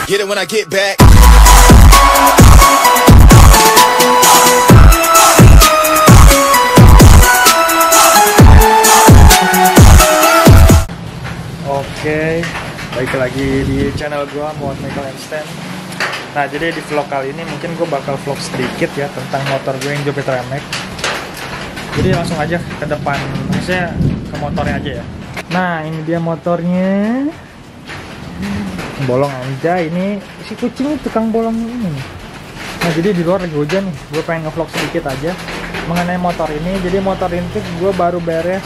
Get it when I get back. Oke, balik lagi di channel gua Muhammad Michael Einstein. Nah, jadi di vlog kali ini mungkin gue bakal vlog sedikit ya tentang motor gue yang Jupiter MX. Jadi langsung aja ke depan, maksudnya ke motornya aja ya. Nah, ini dia motornya. Bolong aja, ini si kucing tukang bolong ini. Nah, jadi di luar lagi hujan nih. Gue pengen nge-vlog sedikit aja mengenai motor ini. Jadi motor ini tuh gue baru beres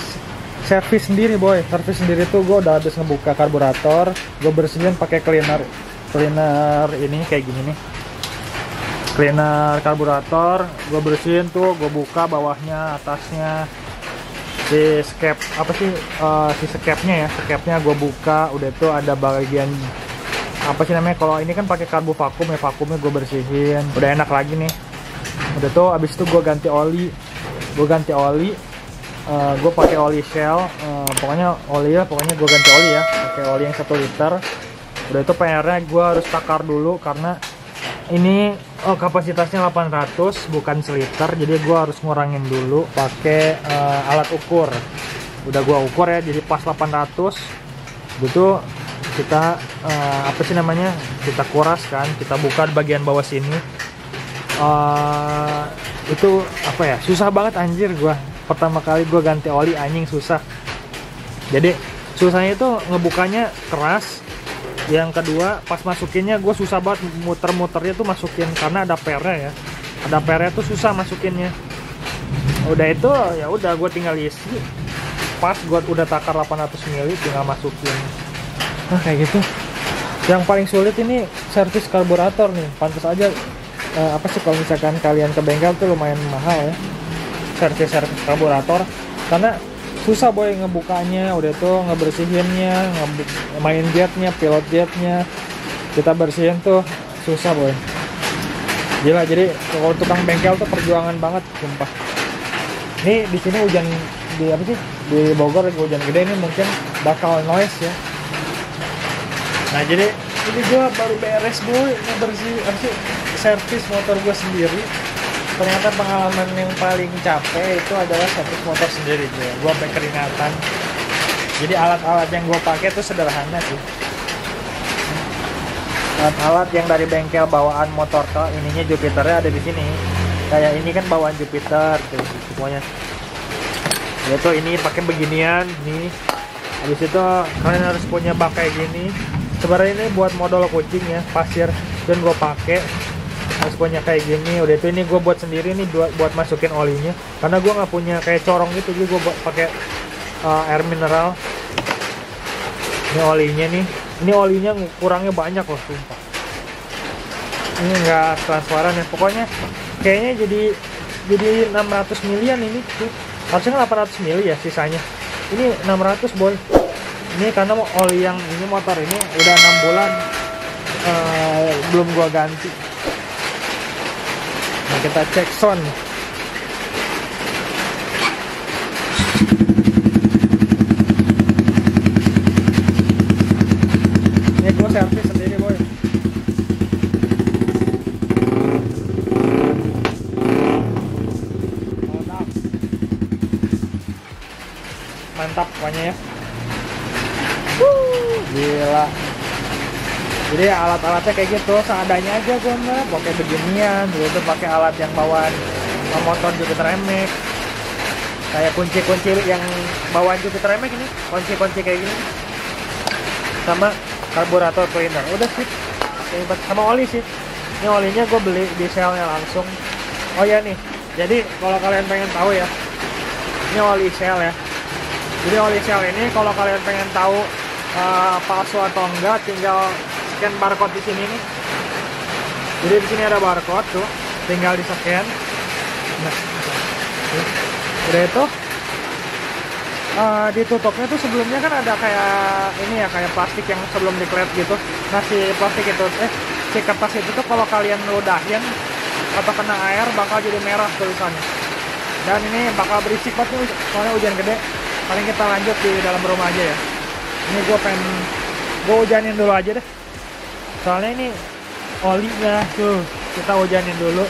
servis sendiri, boy. Servis sendiri tuh gue udah habis ngebuka karburator, gue bersihin pakai cleaner ini kayak gini nih. Cleaner karburator, gue bersihin tuh, gue buka bawahnya, atasnya, si skep apa sih, si skepnya ya, skepnya gue buka. Udah tuh ada bagian apa sih namanya, kalau ini kan pakai karbu vakum ya, vakumnya gue bersihin. Udah enak lagi nih. Udah tuh abis itu gue ganti oli, gue pakai oli Shell, pokoknya gue ganti oli ya, pakai oli yang 1 liter. Udah itu PR-nya gue harus takar dulu karena ini kapasitasnya 800 bukan seliter, jadi gue harus ngurangin dulu pakai alat ukur. Udah gue ukur ya, jadi pas 800 gitu kita apa sih namanya, kita kuras kan, kita buka bagian bawah sini. Itu apa ya, susah banget anjir. Gue pertama kali gue ganti oli anjing susah. Jadi susahnya itu ngebukanya keras. Yang kedua pas masukinnya gue susah banget, muter-muternya tuh masukin karena ada pernya ya. Ada pernya tuh susah masukinnya. Udah itu ya udah gue tinggal isi. Pas gue udah takar 800 ml tinggal masukin. Nah kayak gitu. Yang paling sulit ini servis karburator nih. Pantas aja apa sih kalau misalkan kalian ke bengkel tuh lumayan mahal ya servis karburator, karena susah boy ngebukanya. Udah tuh ngebersihinnya, main jetnya, pilot jetnya kita bersihin tuh susah boy, gila. Jadi kalau tukang bengkel tuh perjuangan banget sumpah. Ini di sini hujan, di apa sih, di Bogor lagi hujan gede, ini mungkin bakal noise ya. Nah jadi ini gue baru beres boy ngebersih servis motor gue sendiri. Ternyata pengalaman yang paling capek itu adalah servis motor sendiri. Gue sampai keringatan. Jadi alat-alat yang gue pakai itu sederhana sih. Alat-alat yang dari bengkel bawaan motor ke ininya Jupiternya ada di sini. Kayak ini kan bawaan Jupiter tuh semuanya. Yaitu ini pakai beginian nih. Habis itu kalian harus punya bak kayak gini. Sebenarnya ini buat modal kucing ya, pasir, dan gue pakai. Harus punya kayak gini. Udah itu ini gue buat sendiri nih buat masukin olinya, karena gue nggak punya kayak corong gitu, jadi gue pakai air mineral. Ini olinya nih, ini olinya kurangnya banyak loh sumpah. Ini nggak transparan ya, pokoknya kayaknya jadi 600 milian ini tuh. Harusnya 800 mili ya sisanya, ini 600 boy. Ini karena oli yang ini motor ini udah 6 bulan belum gue ganti. Nah, kita cek sound. Ini gue servis sendiri boy. Mantap pokoknya ya. Gila. Jadi alat-alatnya kayak gitu, seadanya aja gue mah, pakai beginian. Dulu tuh pakai alat yang bawaan motor Jupiter MX, kayak kunci-kunci yang bawaan Jupiter MX ini, kunci-kunci kayak gini, sama karburator cleaner. Udah sih, sama oli sih. Ini olinya gue beli di Shell-nya langsung. Oh ya nih, jadi kalau kalian pengen tahu ya, ini oli Shell ya. Jadi oli Shell ini kalau kalian pengen tahu palsu atau enggak, tinggal scan barcode di sini nih. Jadi di sini ada barcode tuh, tinggal di scan. Nah, udah itu ditutupnya tuh sebelumnya kan ada kayak ini ya, kayak plastik yang sebelum diklet gitu. Nah si plastik itu si kertas itu tuh kalau kalian ludahin atau kena air bakal jadi merah tulisannya. Dan ini bakal berisik banget nih, soalnya hujan gede. Paling kita lanjut di dalam rumah aja ya. Ini gue hujanin dulu aja deh. soalnya ini olinya tuh kita hujanin dulu.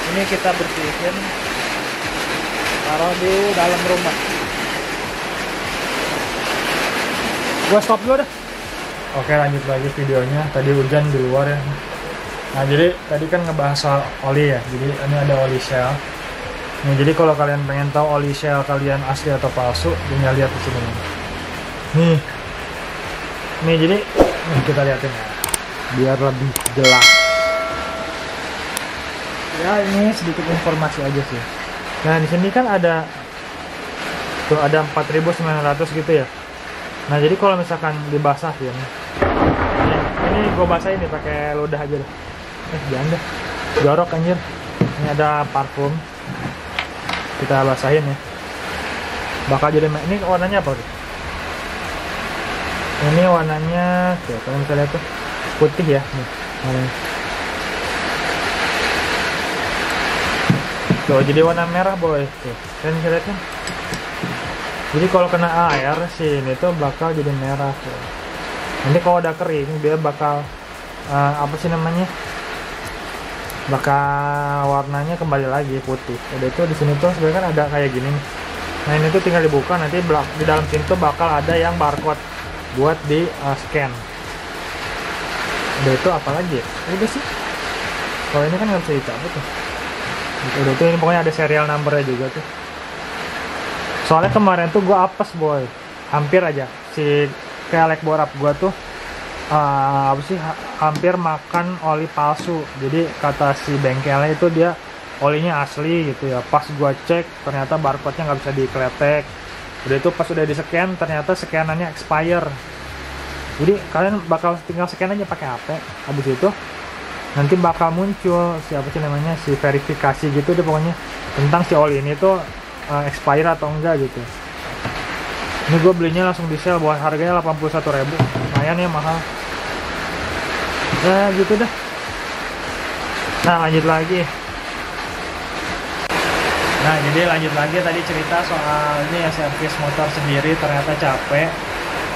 Ini kita bersihin, taruh di dalam rumah. Gua stop dulu dah. Oke, lanjut lagi videonya. Tadi hujan di luar ya. Nah, jadi tadi kan ngebahas soal oli ya. Jadi ini ada oli Shell. Nah, jadi kalau kalian pengen tahu oli Shell kalian asli atau palsu, tinggal lihat di sini. Nih jadi kita lihatin ya, biar lebih jelas. Ya, ini sedikit informasi aja sih. Nah, di sini kan ada tuh ada 4.900 gitu ya. Nah, jadi kalau misalkan dibasahin, ini gue basahin nih pakai ludah aja deh. Jangan deh, jorok anjir. Ini ada parfum, kita basahin ya. Bakal jadi ini warnanya apa tuh? Ini warnanya tuh, kalian bisa lihat tuh putih ya. Nih, warnanya. Tuh, jadi warna merah boy. Tuh, kalian bisa lihat kan? Jadi kalau kena air sih ini tuh bakal jadi merah tuh. Nanti kalau udah kering dia bakal apa sih namanya? Bakal warnanya kembali lagi putih. Udah itu di sini tuh sebenarnya kan ada kayak gini. Nah, ini tuh tinggal dibuka, nanti di dalam sini tuh bakal ada yang barcode buat di scan. Udah itu apa lagi ya? Udah sih. Kalau ini kan nggak bisa dicabut tuh. Udah tuh ini pokoknya ada serial numbernya juga tuh. Soalnya kemarin tuh gue apes boy, hampir aja si kelek borap gue tuh apa sih hampir makan oli palsu. Jadi kata si bengkelnya itu dia olinya asli gitu ya. Pas gue cek ternyata barcode-nya nggak bisa dikletek. Udah itu pas udah di scan ternyata scanannya expire. Jadi kalian bakal tinggal scan aja pakai HP. Habis itu nanti bakal muncul siapa sih namanya si verifikasi gitu deh pokoknya tentang si oli ini tuh expire atau enggak gitu. Ini gue belinya langsung di sale buat harganya 81.000, lumayan ya mahal. Ya gitu dah. Nah, lanjut lagi. Nah, jadi lanjut lagi tadi cerita soal ini ya, servis motor sendiri ternyata capek.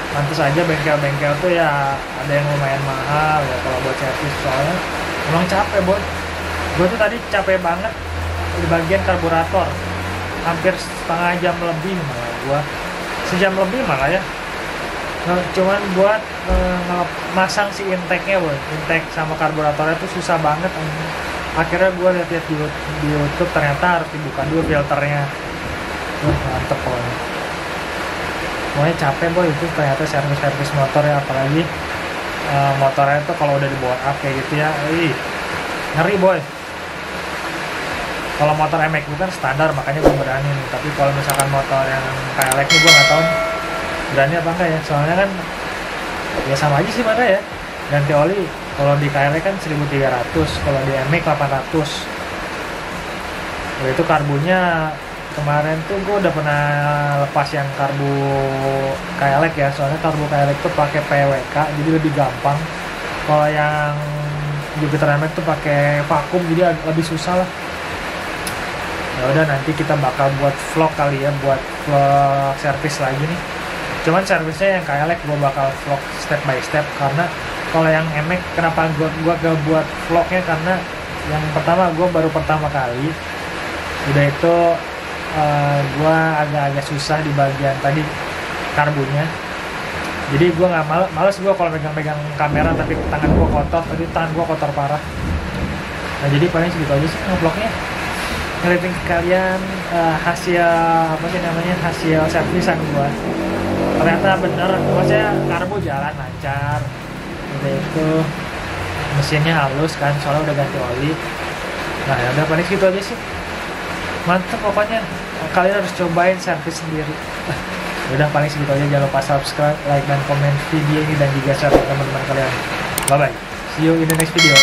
Pantes aja bengkel-bengkel tuh ya ada yang lumayan mahal ya kalau buat servis, soalnya emang capek boy. Gue tuh tadi capek banget di bagian karburator. Hampir setengah jam lebih malah gua, sejam lebih malah ya. Nah, cuman buat masang si intake-nya boy, intake sama karburatornya tuh susah banget. Akhirnya gua lihat-lihat di YouTube ternyata harus dibuka dulu filternya. Mantep pokoknya. Pokoknya capek boy itu ternyata servis motor ya, apalagi motornya tuh kalau udah dibawa up kayak gitu ya, ngeri boy. Kalau motor MX bukan standar, makanya gue berani nih. Tapi kalau misalkan motor yang KLX ini gue nggak tahu nih berani apa enggak ya. Soalnya kan ya sama aja sih pada ya. Ganti oli kalau di KLX kan 1.300, kalau di MX 800. Itu karbunya kemarin tuh gue udah pernah lepas yang karbu KLX ya. Soalnya karbu KLX tuh pakai PWK, jadi lebih gampang. Kalau yang Jupiter MX tuh pakai vakum, jadi lebih susah lah. Ya udah, nanti kita bakal buat vlog kali ya, buat vlog servis lagi nih. Cuman servisnya yang KLX gue bakal vlog step by step, karena kalau yang MX kenapa gue gak buat vlognya, karena yang pertama gue baru pertama kali. Udah itu gue agak-agak susah di bagian tadi karbunya. Jadi gue nggak males gue kalau megang kamera tapi tangan gue kotor. Tadi tangan gue kotor parah. Nah, jadi paling segitu aja sih vlognya. Ngeliatin ke kalian hasil apa sih namanya, hasil servisan gua. Ternyata bener, maksudnya karbu jalan lancar. Udah itu mesinnya halus kan, soalnya udah ganti oli. Nah, ya udah paling gitu aja sih. Mantep pokoknya, kalian harus cobain servis sendiri. Udah paling segitu aja, jangan lupa subscribe, like dan komen video ini, dan juga share ke teman-teman kalian. Bye bye, see you in the next video.